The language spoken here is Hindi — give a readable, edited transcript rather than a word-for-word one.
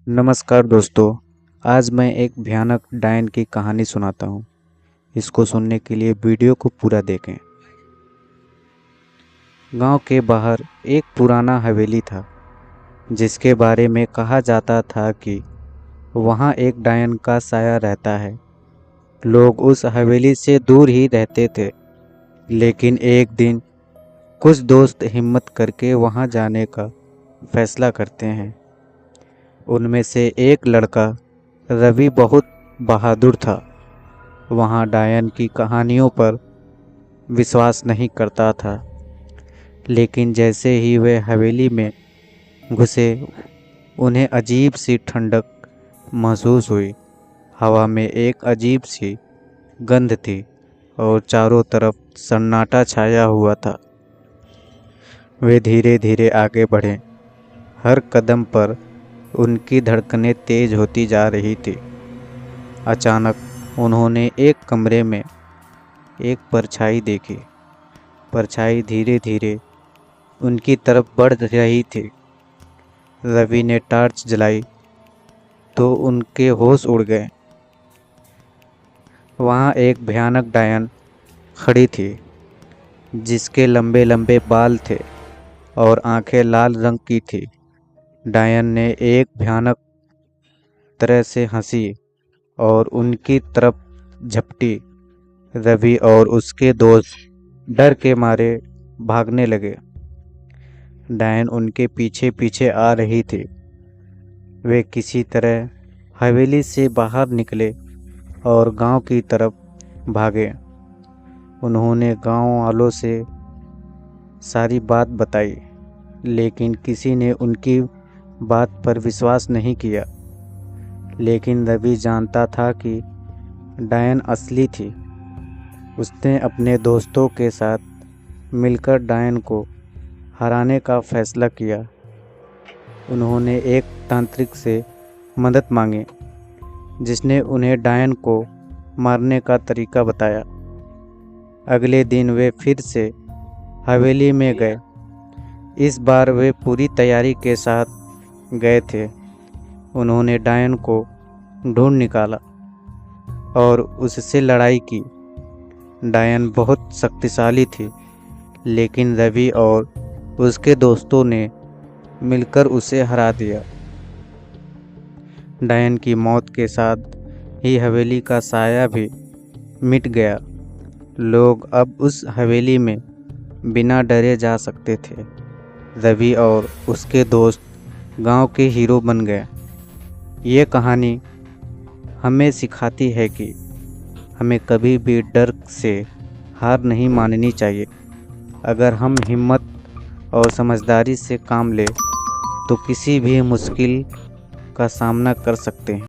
नमस्कार दोस्तों। आज मैं एक भयानक डायन की कहानी सुनाता हूँ। इसको सुनने के लिए वीडियो को पूरा देखें। गांव के बाहर एक पुराना हवेली था जिसके बारे में कहा जाता था कि वहाँ एक डायन का साया रहता है। लोग उस हवेली से दूर ही रहते थे, लेकिन एक दिन कुछ दोस्त हिम्मत करके वहाँ जाने का फैसला करते हैं। उनमें से एक लड़का रवि बहुत बहादुर था। वहाँ डायन की कहानियों पर विश्वास नहीं करता था, लेकिन जैसे ही वे हवेली में घुसे उन्हें अजीब सी ठंडक महसूस हुई। हवा में एक अजीब सी गंध थी और चारों तरफ सन्नाटा छाया हुआ था। वे धीरे धीरे आगे बढ़े। हर कदम पर उनकी धड़कनें तेज होती जा रही थी। अचानक उन्होंने एक कमरे में एक परछाई देखी। परछाई धीरे धीरे उनकी तरफ बढ़ रही थी। रवि ने टॉर्च जलाई तो उनके होश उड़ गए। वहाँ एक भयानक डायन खड़ी थी जिसके लंबे लंबे बाल थे और आंखें लाल रंग की थी। डायन ने एक भयानक तरह से हंसी और उनकी तरफ झपटी। रवि और उसके दोस्त डर के मारे भागने लगे। डायन उनके पीछे पीछे आ रही थी। वे किसी तरह हवेली से बाहर निकले और गांव की तरफ भागे। उन्होंने गांव वालों से सारी बात बताई, लेकिन किसी ने उनकी बात पर विश्वास नहीं किया। लेकिन रवि जानता था कि डायन असली थी। उसने अपने दोस्तों के साथ मिलकर डायन को हराने का फैसला किया। उन्होंने एक तांत्रिक से मदद मांगी जिसने उन्हें डायन को मारने का तरीका बताया। अगले दिन वे फिर से हवेली में गए। इस बार वे पूरी तैयारी के साथ गए थे। उन्होंने डायन को ढूंढ निकाला और उससे लड़ाई की। डायन बहुत शक्तिशाली थी, लेकिन रवि और उसके दोस्तों ने मिलकर उसे हरा दिया। डायन की मौत के साथ ही हवेली का साया भी मिट गया। लोग अब उस हवेली में बिना डरे जा सकते थे। रवि और उसके दोस्त गांव के हीरो बन गए। ये कहानी हमें सिखाती है कि हमें कभी भी डर से हार नहीं माननी चाहिए। अगर हम हिम्मत और समझदारी से काम लें तो किसी भी मुश्किल का सामना कर सकते हैं।